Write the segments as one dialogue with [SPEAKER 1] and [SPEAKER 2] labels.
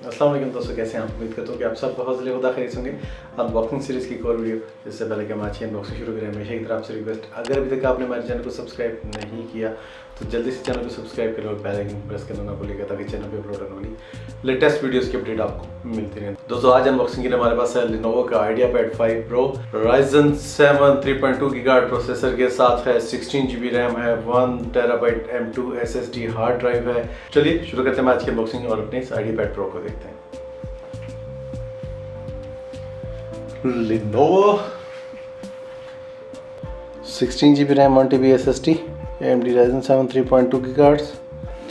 [SPEAKER 1] अस्सलाम वालेकुम दोस्तों, कैसे हैं आप? उम्मीद करता हूँ कि आप सब बहुत जल्दी खुदा खैरियत होंगे। अनबॉक्सिंग सीरीज़ की एक और वीडियो, इससे पहले कि हम आज की अनबॉक्सिंग शुरू करें, हमेशा की तरह आपसे रिक्वेस्ट, अगर अभी तक आपने हमारे चैनल को सब्सक्राइब नहीं किया तो जल्दी से चैनल को सब्सक्राइब करें और बेल आइकन प्रेस करना ना भूलिएगा ताकि चैनल पे अपलोड होने वाली लेटेस्ट वीडियोस की अपडेट आपको मिलती रहे। दोस्तों आज अनबॉक्सिंग के लिए हमारे पास है Lenovo का IdeaPad 5 Pro, Ryzen 7 3.2 GHz processor के साथ है, 16 GB रैम है, 1 TB M2 SSD hard drive है। चलिए शुरू करते हैं आज की अनबॉक्सिंग और अपने इस IdeaPad Pro को देखते हैं। Lenovo 16 GB RAM 1 TB SSD AMD Ryzen 7 3.2 GHz।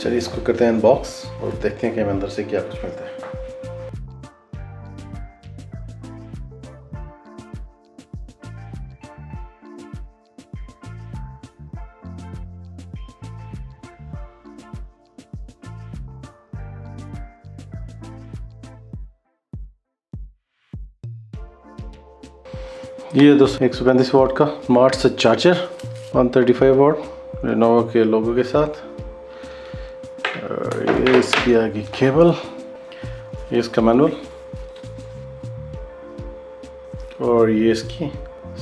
[SPEAKER 1] चलिए इसको करते हैं अनबॉक्स और देखते हैं कि हमें अंदर से क्या कुछ मिलता है। ये दोस्तों 135 वाट का स्मार्ट सा चार्जर, 135 वाट Lenovo के लोगो के साथ। ये इसकी आगे केबल, ये इसका मैनुअल और ये इसकी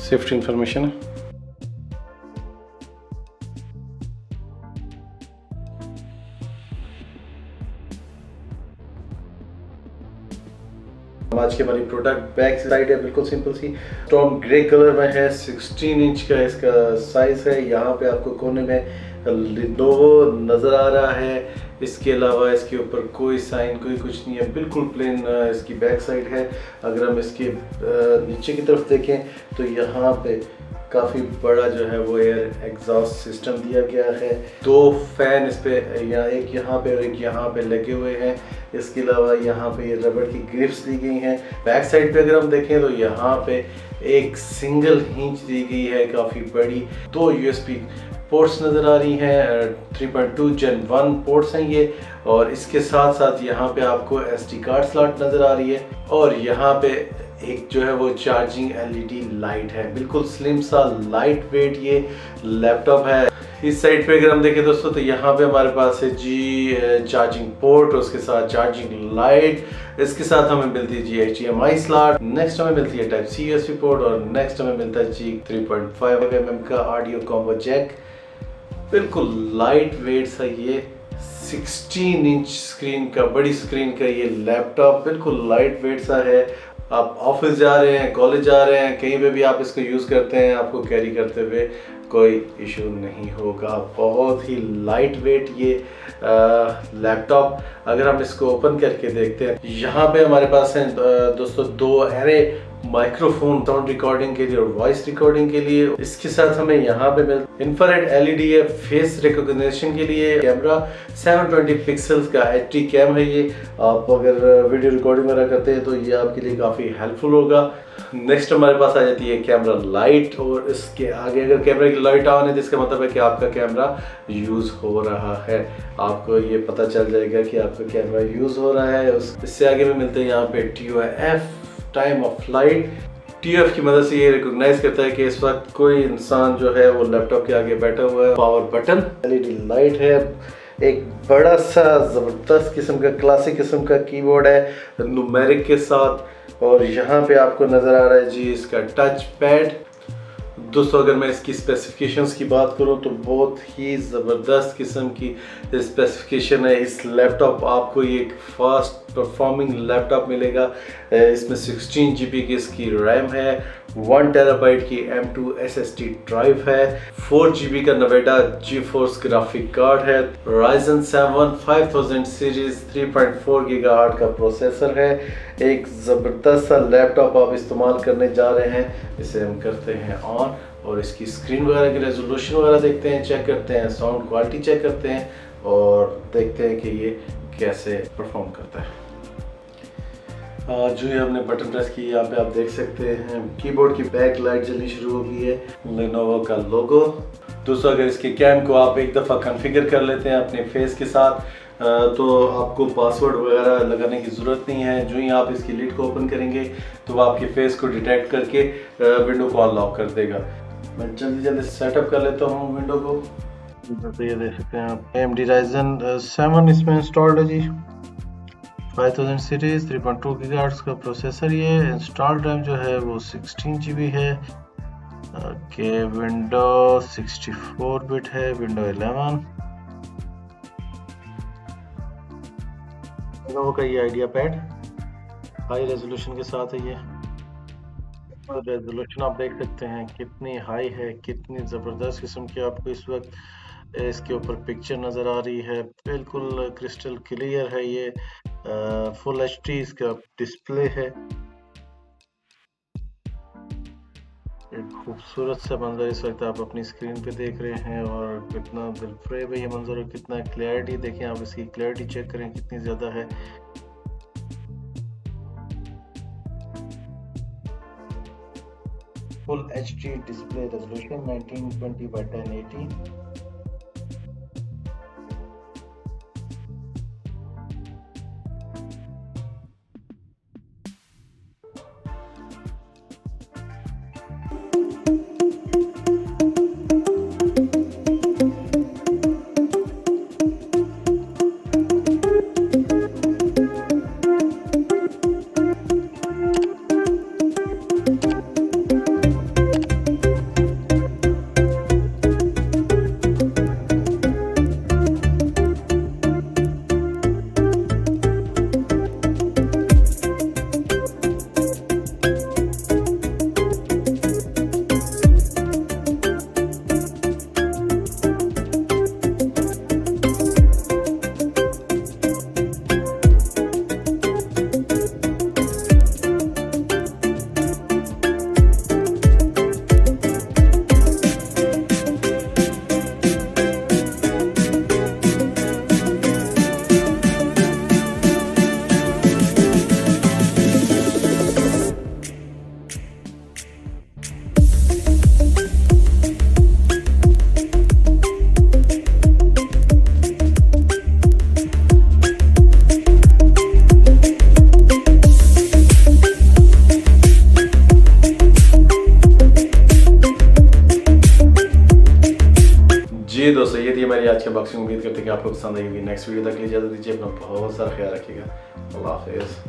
[SPEAKER 1] सेफ्टी इंफॉर्मेशन है। आज के हमारी प्रोडक्ट बैक साइड है बिल्कुल सिंपल सी, स्टॉर्म ग्रे कलर में है, 16 इंच का इसका साइज है। यहाँ पे आपको कोने में Lenovo नज़र आ रहा है। इसके अलावा इसके ऊपर कोई साइन कोई कुछ नहीं है, बिल्कुल प्लेन इसकी बैक साइड है। अगर हम इसके नीचे की तरफ देखें तो यहाँ पे काफ़ी बड़ा जो है वो एयर एग्जॉस्ट सिस्टम दिया गया है। 2 फैन इस पे, एक यहाँ पे और एक यहाँ पे लगे हुए हैं। इसके अलावा यहाँ पे ये रबड़ की ग्रिप्स दी गई हैं। बैक साइड पे अगर हम देखें तो यहाँ पे एक सिंगल हिंच दी गई है काफ़ी बड़ी। 2 USB पोर्ट्स नज़र आ रही हैं, 3.2 Gen 1 पोर्ट्स हैं ये। और इसके साथ साथ यहाँ पे आपको SD कार्ड स्लॉट नज़र आ रही है और यहाँ पे एक जो है वो चार्जिंग LED लाइट है। बिल्कुल स्लिम सा लाइट वेट ये लैपटॉप है। इस साइड पे अगर हम देखें दोस्तों तो यहाँ पे हमारे पास है जी चार्जिंग पोर्ट और उसके साथ चार्जिंग लाइट। इसके साथ हमें मिलती है जी HDMI स्लॉट, नेक्स्ट हमें मिलती है टाइप C USB पोर्ट और नेक्स्ट हमें मिलता है जी 3.5 mm का ऑडियो कॉम्बो जैक। बिल्कुल लाइट वेट सा ये 16 इंच स्क्रीन का, बड़ी स्क्रीन का ये लैपटॉप बिल्कुल लाइट वेट सा है। आप ऑफिस जा रहे हैं, कॉलेज जा रहे हैं, कहीं पे भी आप इसको यूज़ करते हैं, आपको कैरी करते हुए कोई इशू नहीं होगा। बहुत ही लाइट वेट ये लैपटॉप। अगर हम इसको ओपन करके देखते हैं, यहाँ पे हमारे पास हैं दोस्तों 2 एरे माइक्रोफोन, साउंड रिकॉर्डिंग के लिए और वॉइस रिकॉर्डिंग के लिए। इसके साथ हमें यहाँ पे मिलता इंफ्रारेड LED है फेस रिकॉग्निशन के लिए। कैमरा 720 पिक्सल्स का HD कैम है ये। आप अगर वीडियो रिकॉर्डिंग वगैरह करते हैं तो ये आपके लिए काफ़ी हेल्पफुल होगा। नेक्स्ट हमारे पास आ जाती है कैमरा लाइट और इसके आगे अगर कैमरा की लाइट ऑन है जिसका मतलब है कि आपका कैमरा यूज़ हो रहा है। आपको ये पता चल जाएगा कि आपका कैमरा यूज़ हो रहा है। इससे आगे में मिलते हैं यहाँ पे TOF time of flight. TOF की मदद से ये रिकॉग्नाइज करता है कि इस वक्त कोई इंसान जो है वो लैपटॉप के आगे बैठा हुआ है। पावर बटन, LED लाइट है, एक बड़ा सा ज़बरदस्त किस्म का क्लासिक किस्म का कीबोर्ड है न्यूमेरिक के साथ। और यहाँ पे आपको नज़र आ रहा है जी इसका टच पैड। दोस्तों अगर मैं इसकी स्पेसिफिकेशंस की बात करूं तो बहुत ही ज़बरदस्त किस्म की स्पेसिफिकेशन है। इस लैपटॉप आपको ये एक फास्ट परफॉर्मिंग लैपटॉप मिलेगा। इसमें 16 GB की इसकी रैम है, 1 TB की M2 SSD ड्राइव है, 4 GB का नवेटा GeForce ग्राफिक कार्ड है, Ryzen 7 5000 सीरीज 3.4 GHz का प्रोसेसर है। एक ज़बरदस्त सा लैपटॉप आप इस्तेमाल करने जा रहे हैं। इसे हम करते हैं ऑन और इसकी स्क्रीन वगैरह की रेजोल्यूशन वगैरह देखते हैं, चेक करते हैं, साउंड क्वालिटी चेक करते हैं और देखते हैं कि ये कैसे परफॉर्म करता है। जो ही हमने बटन प्रेस की, यहाँ पे आप देख सकते हैं कीबोर्ड की बैक लाइट जलनी शुरू हो गई है, Lenovo का लोगो। दोस्तों अगर इसके कैम को आप एक दफ़ा कॉन्फ़िगर कर लेते हैं अपने फेस के साथ तो आपको पासवर्ड वगैरह लगाने की ज़रूरत नहीं है। जो ही आप इसकी लिड को ओपन करेंगे तो वो आपके फेस को डिटेक्ट करके विंडो को अनलॉक कर देगा। मैं जल्दी सेटअप कर लेता हूँ विंडो को। तो ये देख सकते हैं आप AMD Ryzen 7 इसमें इंस्टॉल्ड है जी। 5000 सीरीज 3.2 गीगाहर्ट्ज का प्रोसेसर, ये इंस्टॉल रैम जो है वो 16 GB है। ओके, विंडो 64 बिट है, विंडो 11। Lenovo का ये आइडिया पैड हाई रेजोल्यूशन के साथ है। ये रेजोल्यूशन आप देख सकते हैं कितनी हाई है, कितनी ज़बरदस्त किस्म की आपको इस वक्त इसके ऊपर पिक्चर नज़र आ रही है। बिल्कुल क्रिस्टल क्लियर है ये, फुल HD इसका डिस्प्ले है। एक खूबसूरत सा मंजर इस वक्त आप अपनी स्क्रीन पे देख रहे हैं, और कितना दिलफरेब है ये मंजर, और कितना क्लैरिटी देखें आप, इसकी क्लैरिटी चेक करें कितनी ज़्यादा है। Full HD display resolution 1920 by 1080। जी दोस्तों, ये थी हमारी आज की बॉक्सिंग। उम्मीद करते हैं कि आपको पसंद आई होगी। नेक्स्ट वीडियो तक के लिए इजाज़त दीजिए, अपना बहुत सारा ख्याल रखिएगा। अल्लाह हाफ़िज़।